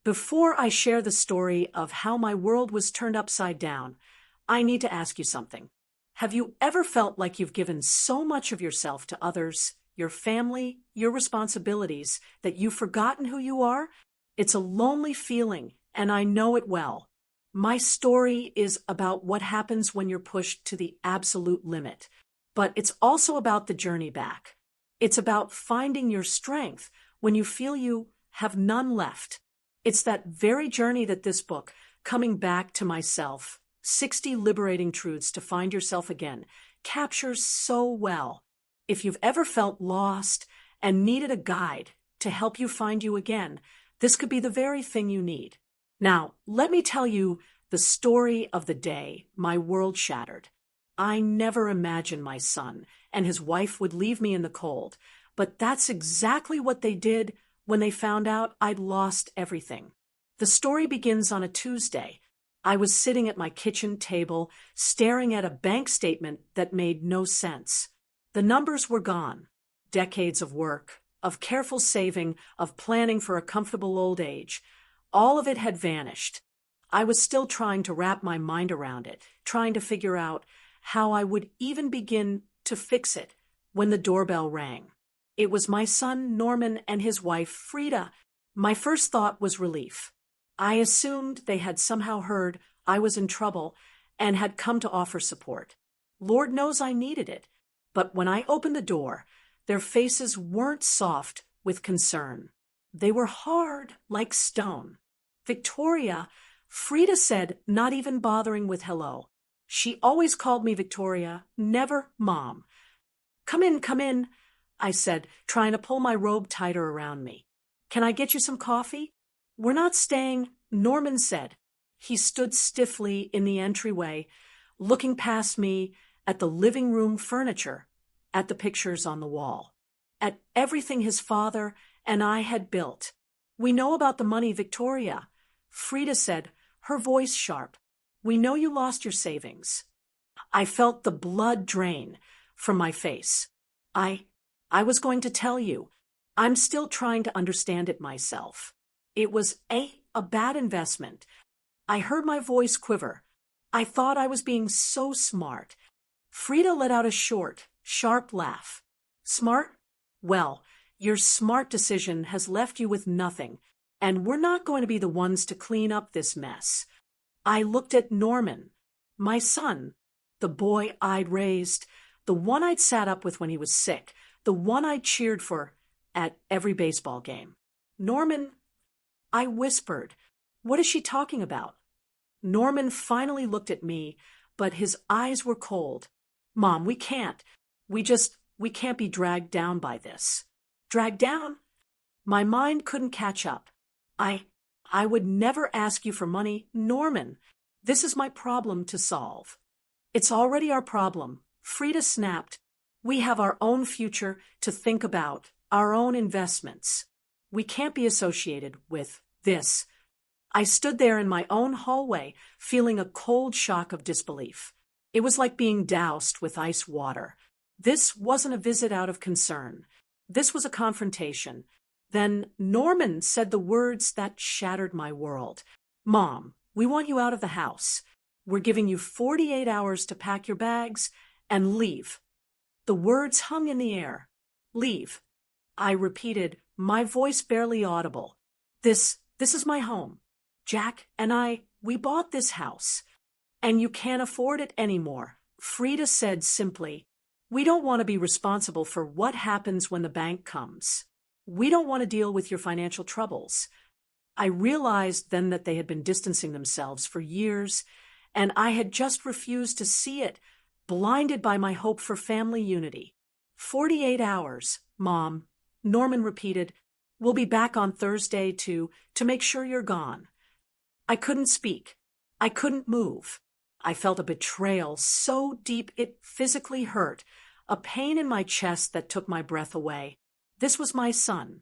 Before I share the story of how my world was turned upside down, I need to ask you something. Have you ever felt like you've given so much of yourself to others, your family, your responsibilities, that you've forgotten who you are? It's a lonely feeling, and I know it well. My story is about what happens when you're pushed to the absolute limit, but it's also about the journey back. It's about finding your strength when you feel you have none left. It's that very journey that this book, Coming Back to Myself, 60 Liberating Truths to Find Yourself Again, captures so well. If you've ever felt lost and needed a guide to help you find you again, this could be the very thing you need. Now, let me tell you the story of the day my world shattered. I never imagined my son and his wife would leave me in the cold, but that's exactly what they did when they found out I'd lost everything. The story begins on a Tuesday. I was sitting at my kitchen table, staring at a bank statement that made no sense. The numbers were gone. Decades of work, of careful saving, of planning for a comfortable old age. All of it had vanished. I was still trying to wrap my mind around it, trying to figure out how I would even begin to fix it when the doorbell rang. It was my son, Norman, and his wife, Frida. My first thought was relief. I assumed they had somehow heard I was in trouble and had come to offer support. Lord knows I needed it. But when I opened the door, their faces weren't soft with concern. They were hard like stone. Victoria, Frida said, not even bothering with hello. She always called me Victoria, never Mom. Come in, I said, trying to pull my robe tighter around me. Can I get you some coffee? We're not staying, Norman said. He stood stiffly in the entryway, looking past me at the living room furniture, at the pictures on the wall, at everything his father and I had built. We know about the money, Victoria, Frida said, her voice sharp. We know you lost your savings. I felt the blood drain from my face. I was going to tell you. I'm still trying to understand it myself. It was a bad investment. I heard my voice quiver. I thought I was being so smart. Frida let out a short, sharp laugh. Smart? Well, your smart decision has left you with nothing, and we're not going to be the ones to clean up this mess. I looked at Norman, my son, the boy I'd raised, the one I'd sat up with when he was sick, the one I cheered for at every baseball game. Norman, I whispered, what is she talking about? Norman finally looked at me, but his eyes were cold. Mom, we can't. We can't be dragged down by this. Dragged down? My mind couldn't catch up. I would never ask you for money, Norman. This is my problem to solve. It's already our problem, Frida snapped. We have our own future to think about, our own investments. We can't be associated with this. I stood there in my own hallway, feeling a cold shock of disbelief. It was like being doused with ice water. This wasn't a visit out of concern. This was a confrontation. Then Norman said the words that shattered my world. Mom, we want you out of the house. We're giving you 48 hours to pack your bags and leave. The words hung in the air. Leave. I repeated, my voice barely audible. This is my home. Jack and we bought this house. And you can't afford it anymore. Frida said simply, we don't want to be responsible for what happens when the bank comes. We don't want to deal with your financial troubles. I realized then that they had been distancing themselves for years, and I had just refused to see it, blinded by my hope for family unity. 48 hours, Mom, Norman repeated. We'll be back on Thursday to make sure you're gone. I couldn't speak. I couldn't move. I felt a betrayal so deep it physically hurt, a pain in my chest that took my breath away. This was my son,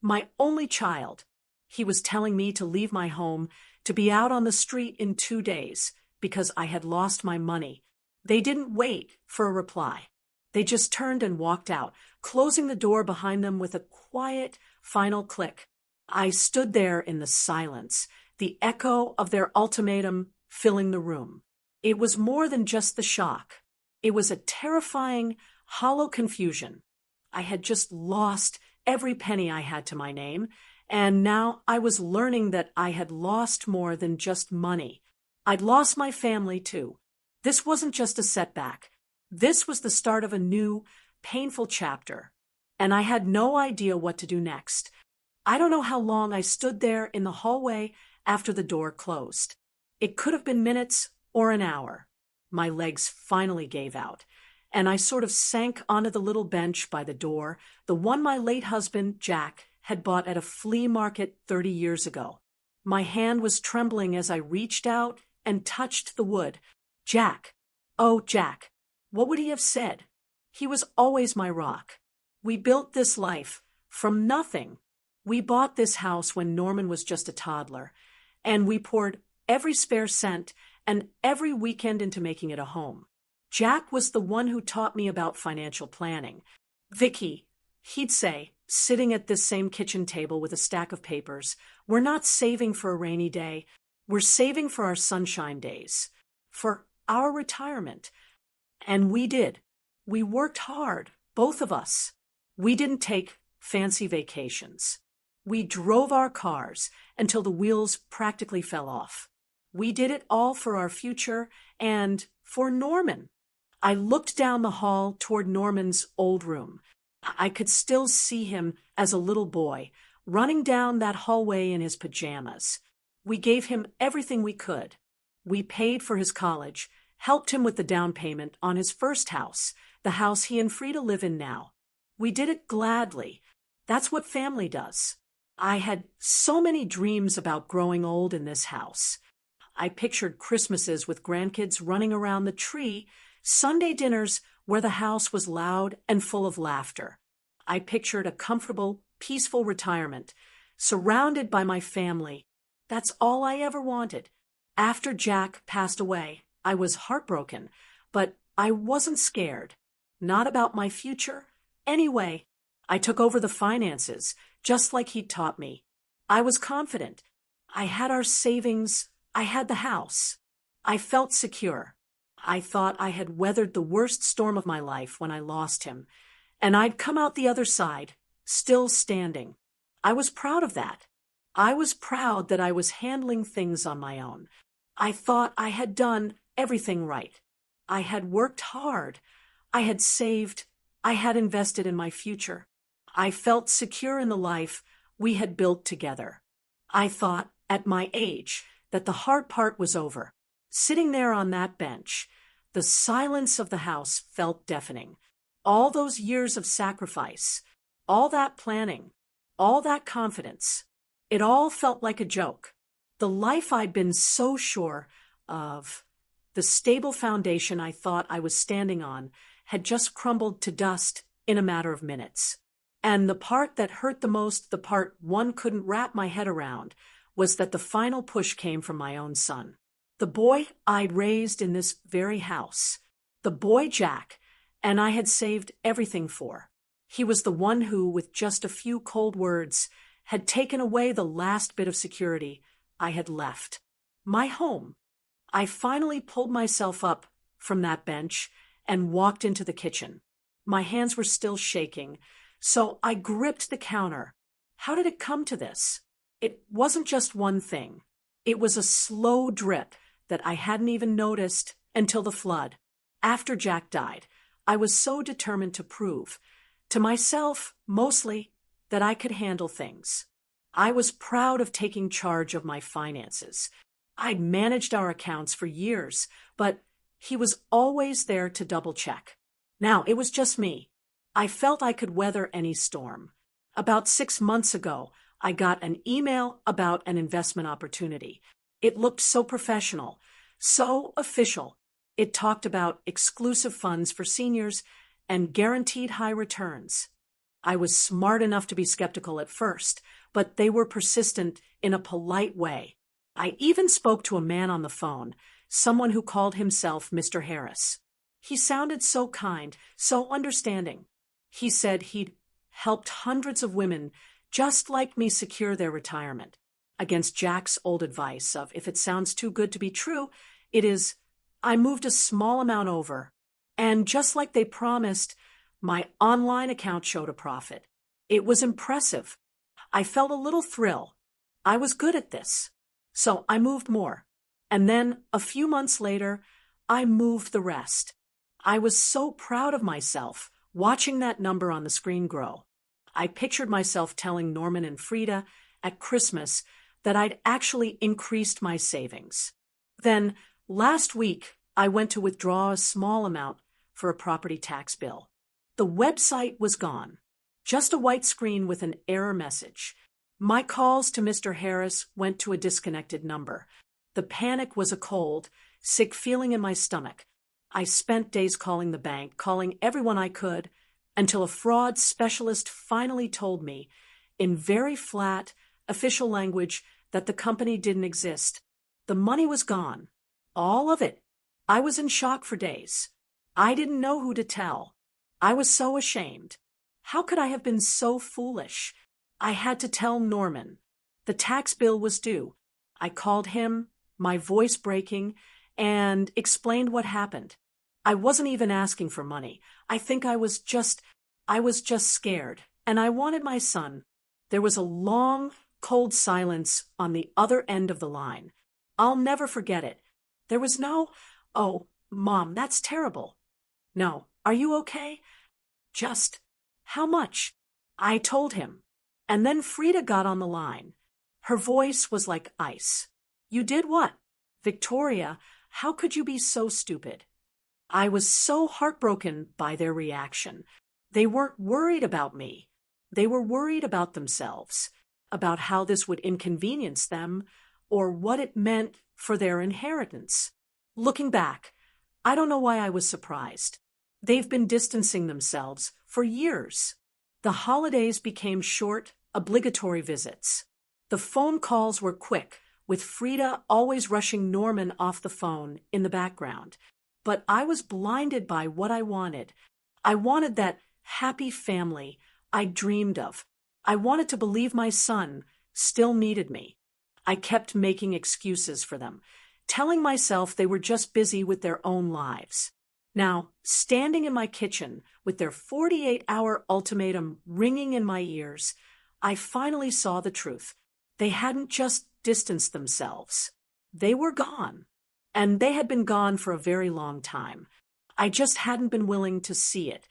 my only child. He was telling me to leave my home, to be out on the street in 2 days, because I had lost my money. They didn't wait for a reply. They just turned and walked out, closing the door behind them with a quiet, final click. I stood there in the silence, the echo of their ultimatum filling the room. It was more than just the shock. It was a terrifying, hollow confusion. I had just lost every penny I had to my name, and now I was learning that I had lost more than just money. I'd lost my family, too. This wasn't just a setback. This was the start of a new, painful chapter, and I had no idea what to do next. I don't know how long I stood there in the hallway after the door closed. It could have been minutes or an hour. My legs finally gave out, and I sort of sank onto the little bench by the door, the one my late husband, Jack, had bought at a flea market 30 years ago. My hand was trembling as I reached out and touched the wood. Jack. Oh, Jack. What would he have said? He was always my rock. We built this life from nothing. We bought this house when Norman was just a toddler, and we poured every spare cent and every weekend into making it a home. Jack was the one who taught me about financial planning. Vicky, he'd say, sitting at this same kitchen table with a stack of papers, we're not saving for a rainy day. We're saving for our sunshine days, for our retirement. And we did. We worked hard, both of us. We didn't take fancy vacations. We drove our cars until the wheels practically fell off. We did it all for our future and for Norman. I looked down the hall toward Norman's old room. I could still see him as a little boy, running down that hallway in his pajamas. We gave him everything we could. We paid for his college, helped him with the down payment on his first house, the house he and Frida live in now. We did it gladly. That's what family does. I had so many dreams about growing old in this house. I pictured Christmases with grandkids running around the tree, Sunday dinners where the house was loud and full of laughter. I pictured a comfortable, peaceful retirement, surrounded by my family. That's all I ever wanted. After Jack passed away, I was heartbroken, but I wasn't scared. Not about my future. Anyway, I took over the finances, just like he'd taught me. I was confident. I had our savings. I had the house. I felt secure. I thought I had weathered the worst storm of my life when I lost him, and I'd come out the other side, still standing. I was proud of that. I was proud that I was handling things on my own. I thought I had done everything right. I had worked hard. I had saved. I had invested in my future. I felt secure in the life we had built together. I thought, at my age, that the hard part was over. Sitting there on that bench, the silence of the house felt deafening. All those years of sacrifice, all that planning, all that confidence, it all felt like a joke. The life I'd been so sure of, the stable foundation I thought I was standing on, had just crumbled to dust in a matter of minutes. And the part that hurt the most, the part one couldn't wrap my head around, was that the final push came from my own son. The boy I'd raised in this very house. The boy Jack, and I had saved everything for. He was the one who, with just a few cold words, had taken away the last bit of security I had left. My home. I finally pulled myself up from that bench and walked into the kitchen. My hands were still shaking, so I gripped the counter. How did it come to this? It wasn't just one thing. It was a slow drip that I hadn't even noticed until the flood. After Jack died, I was so determined to prove, to myself mostly, that I could handle things. I was proud of taking charge of my finances. I'd managed our accounts for years, but he was always there to double-check. Now, it was just me. I felt I could weather any storm. About 6 months ago, I got an email about an investment opportunity. It looked so professional, so official. It talked about exclusive funds for seniors and guaranteed high returns. I was smart enough to be skeptical at first, but they were persistent in a polite way. I even spoke to a man on the phone, someone who called himself Mr. Harris. He sounded so kind, so understanding. He said he'd helped hundreds of women just like me secure their retirement. Against Jack's old advice of if it sounds too good to be true, it is, I moved a small amount over. And just like they promised, my online account showed a profit. It was impressive. I felt a little thrill. I was good at this. So I moved more. And then, a few months later, I moved the rest. I was so proud of myself, watching that number on the screen grow. I pictured myself telling Norman and Frida at Christmas that I'd actually increased my savings. Then, last week, I went to withdraw a small amount for a property tax bill. The website was gone. Just a white screen with an error message. My calls to Mr. Harris went to a disconnected number. The panic was a cold, sick feeling in my stomach. I spent days calling the bank, calling everyone I could, until a fraud specialist finally told me, in very flat, official language, that the company didn't exist. The money was gone. All of it. I was in shock for days. I didn't know who to tell. I was so ashamed. How could I have been so foolish? I had to tell Norman. The tax bill was due. I called him, my voice breaking, and explained what happened. I wasn't even asking for money. I think I was just scared, and I wanted my son. There was a long, cold silence on the other end of the line. I'll never forget it. There was no, "Oh, Mom, that's terrible." No, "Are you okay?" Just, "How much?" I told him. And then Frida got on the line. Her voice was like ice. "You did what?" "Victoria, how could you be so stupid?" I was so heartbroken by their reaction. They weren't worried about me. They were worried about themselves, about how this would inconvenience them, or what it meant for their inheritance. Looking back, I don't know why I was surprised. They've been distancing themselves for years. The holidays became short, obligatory visits. The phone calls were quick, with Frida always rushing Norman off the phone in the background. But I was blinded by what I wanted. I wanted that happy family I dreamed of. I wanted to believe my son still needed me. I kept making excuses for them, telling myself they were just busy with their own lives. Now, standing in my kitchen with their 48-hour ultimatum ringing in my ears, I finally saw the truth. They hadn't just distanced themselves. They were gone. And they had been gone for a very long time. I just hadn't been willing to see it.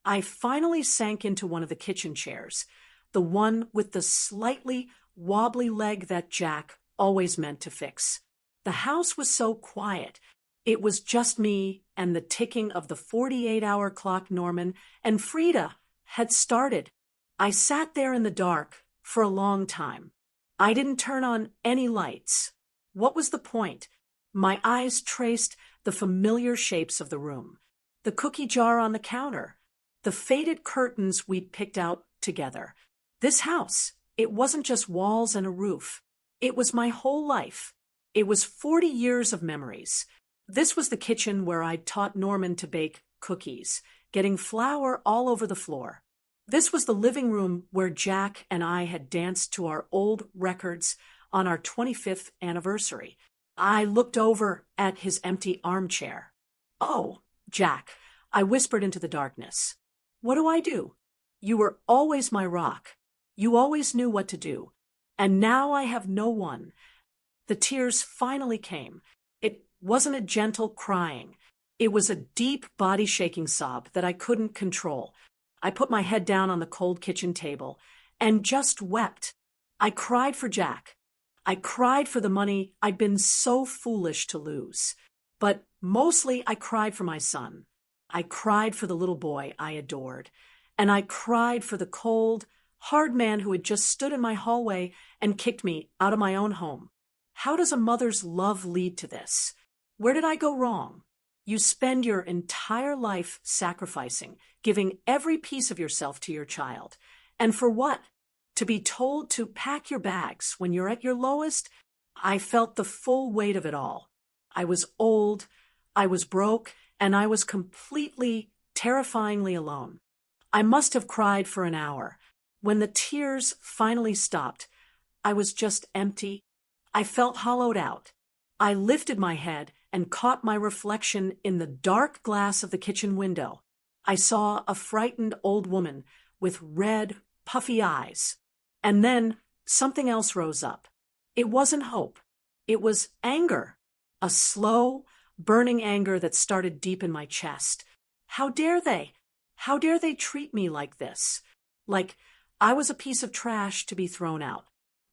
I finally sank into one of the kitchen chairs, the one with the slightly wobbly leg that Jack always meant to fix. The house was so quiet. It was just me and the ticking of the 48-hour clock Norman and Frida had started. I sat there in the dark for a long time. I didn't turn on any lights. What was the point? My eyes traced the familiar shapes of the room. The cookie jar on the counter. The faded curtains we'd picked out together. This house, it wasn't just walls and a roof. It was my whole life. It was 40 years of memories. This was the kitchen where I'd taught Norman to bake cookies, getting flour all over the floor. This was the living room where Jack and I had danced to our old records on our 25th anniversary. I looked over at his empty armchair. "Oh, Jack," I whispered into the darkness. "What do I do? You were always my rock. You always knew what to do. And now I have no one." The tears finally came. It wasn't a gentle crying. It was a deep body-shaking sob that I couldn't control. I put my head down on the cold kitchen table and just wept. I cried for Jack. I cried for the money I'd been so foolish to lose. But mostly I cried for my son. I cried for the little boy I adored. And I cried for the cold, hard man who had just stood in my hallway and kicked me out of my own home. How does a mother's love lead to this? Where did I go wrong? You spend your entire life sacrificing, giving every piece of yourself to your child. And for what? To be told to pack your bags when you're at your lowest? I felt the full weight of it all. I was old, I was broke, and I was completely, terrifyingly alone. I must have cried for an hour. When the tears finally stopped, I was just empty. I felt hollowed out. I lifted my head and caught my reflection in the dark glass of the kitchen window. I saw a frightened old woman with red, puffy eyes. And then something else rose up. It wasn't hope. It was anger. A slow, burning anger that started deep in my chest. How dare they? How dare they treat me like this? Like I was a piece of trash to be thrown out.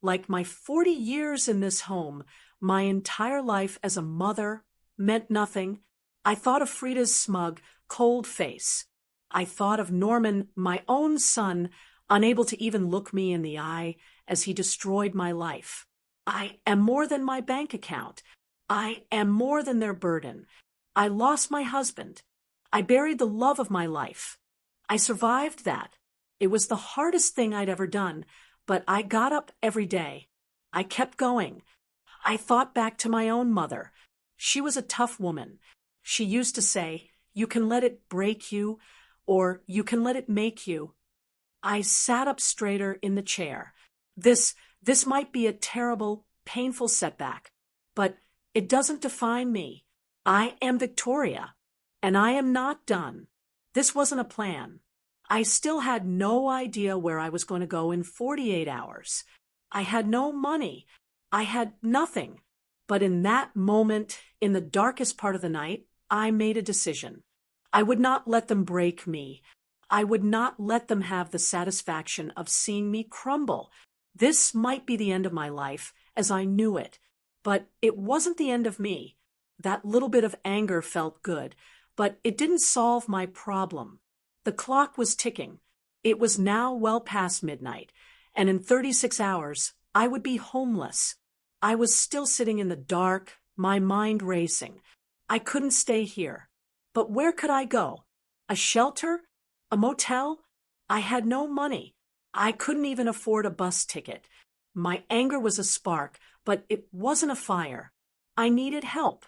Like my 40 years in this home, my entire life as a mother, meant nothing. I thought of Frida's smug, cold face. I thought of Norman, my own son, unable to even look me in the eye as he destroyed my life. I am more than my bank account. I am more than their burden. I lost my husband. I buried the love of my life. I survived that. It was the hardest thing I'd ever done, but I got up every day. I kept going. I thought back to my own mother. She was a tough woman. She used to say, "You can let it break you," or "You can let it make you." I sat up straighter in the chair. This might be a terrible, painful setback, but it doesn't define me. I am Victoria, and I am not done. This wasn't a plan. I still had no idea where I was going to go in 48 hours. I had no money. I had nothing. But in that moment, in the darkest part of the night, I made a decision. I would not let them break me. I would not let them have the satisfaction of seeing me crumble. This might be the end of my life, as I knew it. But it wasn't the end of me. That little bit of anger felt good, but it didn't solve my problem. The clock was ticking. It was now well past midnight, and in 36 hours, I would be homeless. I was still sitting in the dark, my mind racing. I couldn't stay here. But where could I go? A shelter? A motel? I had no money. I couldn't even afford a bus ticket. My anger was a spark, but it wasn't a fire. I needed help.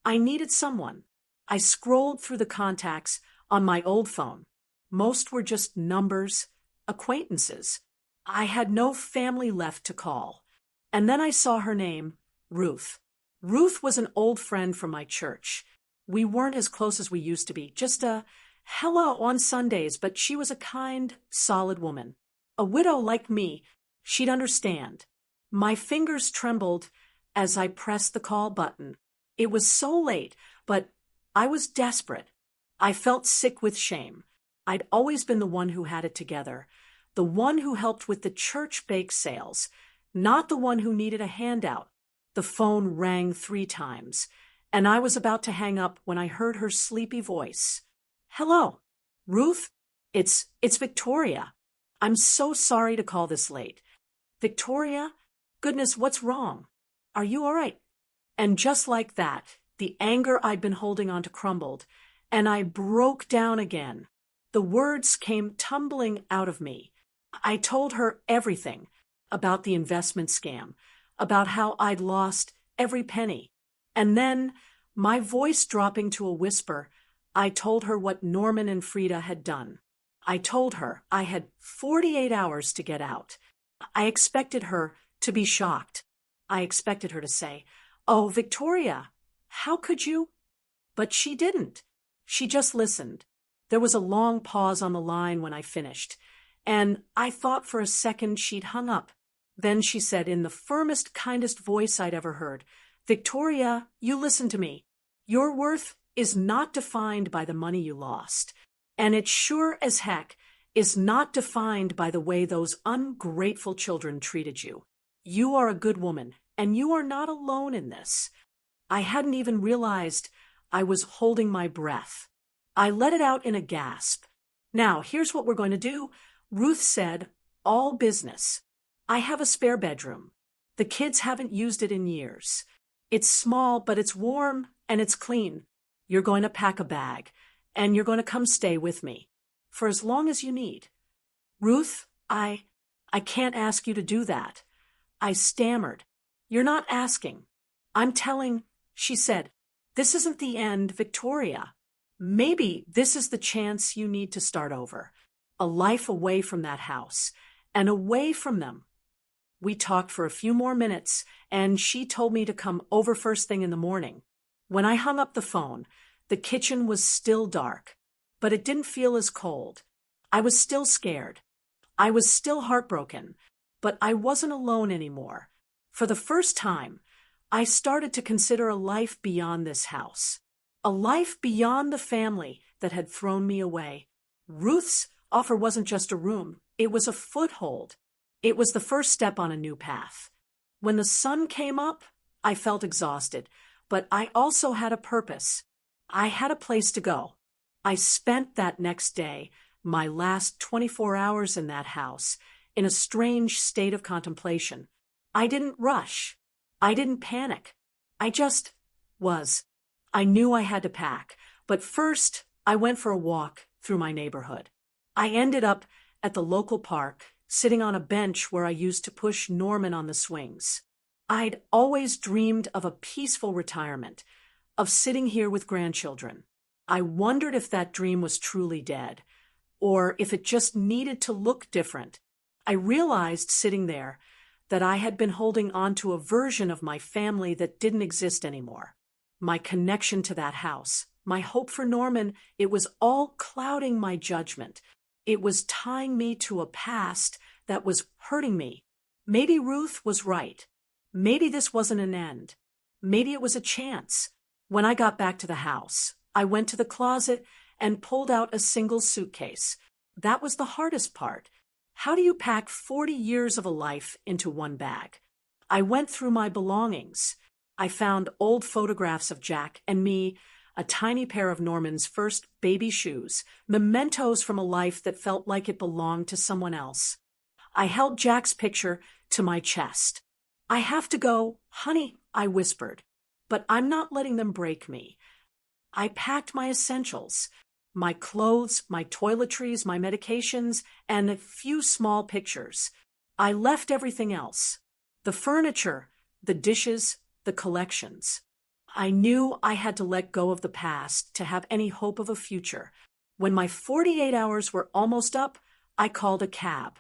I needed someone. I scrolled through the contacts on my old phone. Most were just numbers, acquaintances. I had no family left to call. And then I saw her name, Ruth. Ruth was an old friend from my church. We weren't as close as we used to be, just a hello on Sundays, but she was a kind, solid woman. A widow like me, she'd understand. My fingers trembled as I pressed the call button. It was so late, but I was desperate. I felt sick with shame. I'd always been the one who had it together, the one who helped with the church bake sales, not the one who needed a handout. The phone rang 3 times, and I was about to hang up when I heard her sleepy voice. "Hello, Ruth? It's Victoria. I'm so sorry to call this late." "Victoria? Goodness, what's wrong? Are you all right?" And just like that, the anger I'd been holding on to crumbled, and I broke down again. The words came tumbling out of me. I told her everything about the investment scam, about how I'd lost every penny. And then, my voice dropping to a whisper, I told her what Norman and Frida had done. I told her I had 48 hours to get out. I expected her to be shocked. I expected her to say, "Oh, Victoria, how could you?" But she didn't. She just listened. There was a long pause on the line when I finished, and I thought for a second she'd hung up. Then she said in the firmest, kindest voice I'd ever heard, "Victoria, you listen to me. Your worth is not defined by the money you lost, and it sure as heck is not defined by the way those ungrateful children treated you. You are a good woman, and you are not alone in this." I hadn't even realized I was holding my breath. I let it out in a gasp. "Now, here's what we're going to do," Ruth said, all business. "I have a spare bedroom. The kids haven't used it in years. It's small, but it's warm and it's clean. You're going to pack a bag, and you're going to come stay with me for as long as you need." "Ruth, I can't ask you to do that." I stammered. "You're not asking. I'm telling," she said. "This isn't the end, Victoria. Maybe this is the chance you need to start over. A life away from that house. and away from them. We talked for a few more minutes, and she told me to come over first thing in the morning. When I hung up the phone, the kitchen was still dark, but it didn't feel as cold. I was still scared. I was still heartbroken, but I wasn't alone anymore. For the first time, I started to consider a life beyond this house, a life beyond the family that had thrown me away. Ruth's offer wasn't just a room, it was a foothold. It was the first step on a new path. When the sun came up, I felt exhausted, but I also had a purpose. I had a place to go. I spent that next day, my last 24 hours in that house, in a strange state of contemplation. I didn't rush. I didn't panic. I just was. I knew I had to pack, but first I went for a walk through my neighborhood. I ended up at the local park, sitting on a bench where I used to push Norman on the swings. I'd always dreamed of a peaceful retirement, of sitting here with grandchildren. I wondered if that dream was truly dead, or if it just needed to look different. I realized sitting there that I had been holding on to a version of my family that didn't exist anymore. My connection to that house, my hope for Norman, it was all clouding my judgment. It was tying me to a past that was hurting me. Maybe Ruth was right. Maybe this wasn't an end. Maybe it was a chance. When I got back to the house, I went to the closet and pulled out a single suitcase. That was the hardest part. How do you pack 40 years of a life into one bag? I went through my belongings. I found old photographs of Jack and me, a tiny pair of Norman's first baby shoes, mementos from a life that felt like it belonged to someone else. I held Jack's picture to my chest. I have to go, honey, I whispered, but I'm not letting them break me. I packed my essentials, my clothes, my toiletries, my medications, and a few small pictures. I left everything else. The furniture, the dishes, the collections. I knew I had to let go of the past to have any hope of a future. When my 48 hours were almost up, I called a cab.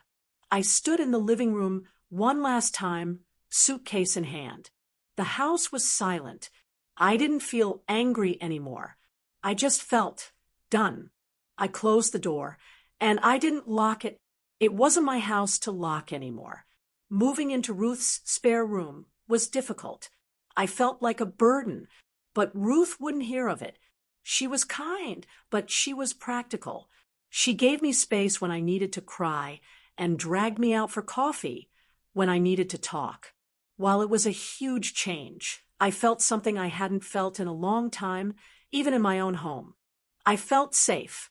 I stood in the living room one last time, suitcase in hand. The house was silent. I didn't feel angry anymore. I just felt done. I closed the door, and I didn't lock it. It wasn't my house to lock anymore. Moving into Ruth's spare room was difficult. I felt like a burden, but Ruth wouldn't hear of it. She was kind, but she was practical. She gave me space when I needed to cry and dragged me out for coffee when I needed to talk. While it was a huge change, I felt something I hadn't felt in a long time, even in my own home. I felt safe.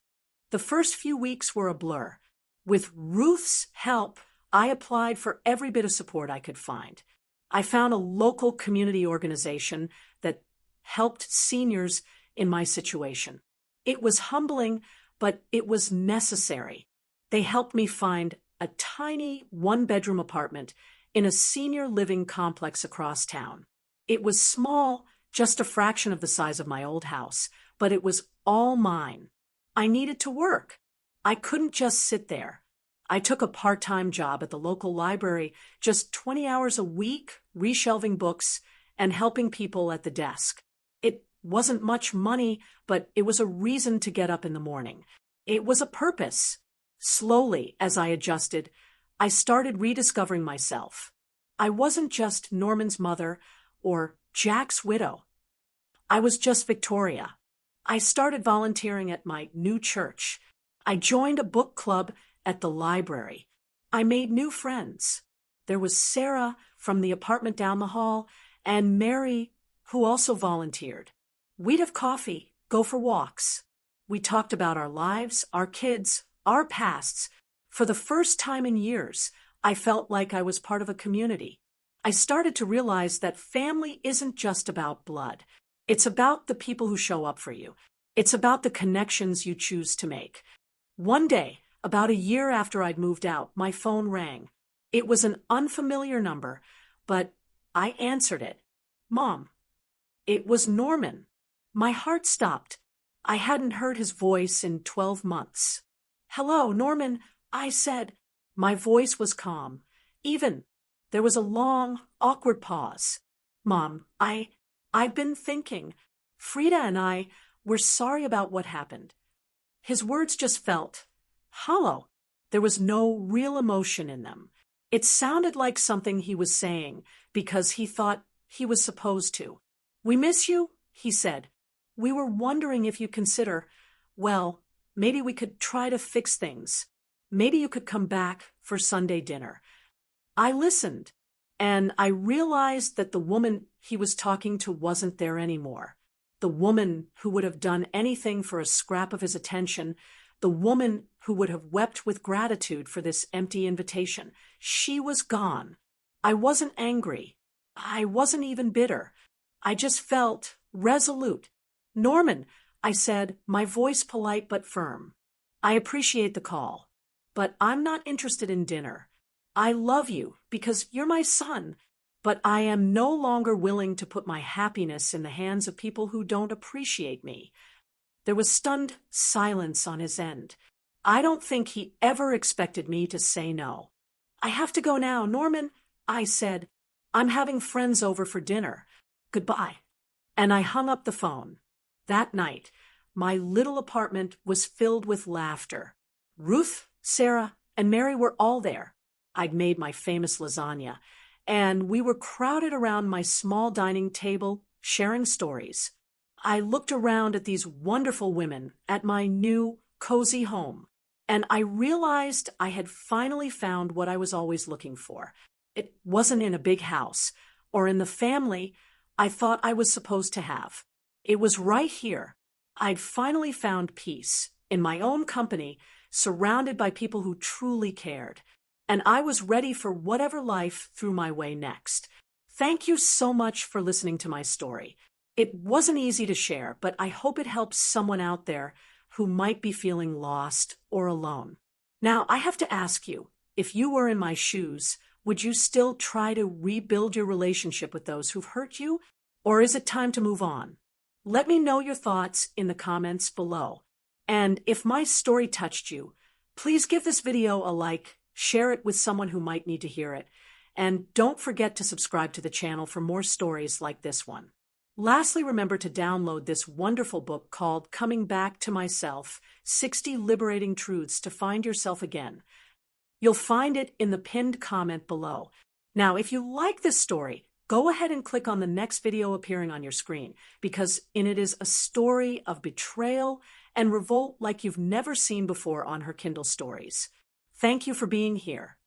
The first few weeks were a blur. With Ruth's help, I applied for every bit of support I could find. I found a local community organization that helped seniors in my situation. It was humbling, but it was necessary. They helped me find a tiny one-bedroom apartment in a senior living complex across town. It was small, just a fraction of the size of my old house, but it was all mine. I needed to work. I couldn't just sit there. I took a part-time job at the local library, just 20 hours a week, reshelving books and helping people at the desk. It wasn't much money, but it was a reason to get up in the morning. It was a purpose. Slowly, as I adjusted, I started rediscovering myself. I wasn't just Norman's mother or Jack's widow. I was just Victoria. I started volunteering at my new church. I joined a book club at the library. I made new friends. There was Sarah from the apartment down the hall and Mary, who also volunteered. We'd have coffee, go for walks. We talked about our lives, our kids, our pasts. For the first time in years, I felt like I was part of a community. I started to realize that family isn't just about blood. It's about the people who show up for you. It's about the connections you choose to make. One day, about a year after I'd moved out, my phone rang. It was an unfamiliar number, but I answered it. Mom. It was Norman. My heart stopped. I hadn't heard his voice in 12 months. Hello, Norman, I said. My voice was calm. Even there was a long, awkward pause. Mom, I've been thinking. Frida and I, we're sorry about what happened. His words just felt hollow. There was no real emotion in them. It sounded like something he was saying because he thought he was supposed to. We miss you, he said. We were wondering if you consider, well, maybe we could try to fix things. Maybe you could come back for Sunday dinner. I listened, and I realized that the woman he was talking to wasn't there anymore. The woman who would have done anything for a scrap of his attention, the woman who would have wept with gratitude for this empty invitation. She was gone. I wasn't angry. I wasn't even bitter. I just felt resolute. Norman, I said, my voice polite but firm. I appreciate the call, but I'm not interested in dinner. I love you because you're my son, but I am no longer willing to put my happiness in the hands of people who don't appreciate me. There was stunned silence on his end. I don't think he ever expected me to say no. I have to go now, Norman, I said. I'm having friends over for dinner. Goodbye. And I hung up the phone. That night, my little apartment was filled with laughter. Ruth, Sarah, and Mary were all there. I'd made my famous lasagna, and we were crowded around my small dining table, sharing stories. I looked around at these wonderful women at my new, cozy home, and I realized I had finally found what I was always looking for. It wasn't in a big house, or in the family I thought I was supposed to have. It was right here. I'd finally found peace, in my own company, surrounded by people who truly cared. And I was ready for whatever life threw my way next. Thank you so much for listening to my story. It wasn't easy to share, but I hope it helps someone out there who might be feeling lost or alone. Now, I have to ask you, if you were in my shoes, would you still try to rebuild your relationship with those who've hurt you? Or is it time to move on? Let me know your thoughts in the comments below. And if my story touched you, please give this video a like, share it with someone who might need to hear it, and don't forget to subscribe to the channel for more stories like this one. Lastly, remember to download this wonderful book called Coming Back to Myself, 60 Liberating Truths to Find Yourself Again. You'll find it in the pinned comment below. Now, if you like this story, go ahead and click on the next video appearing on your screen, because in it is a story of betrayal and revolt like you've never seen before on Her Kindle Stories. Thank you for being here.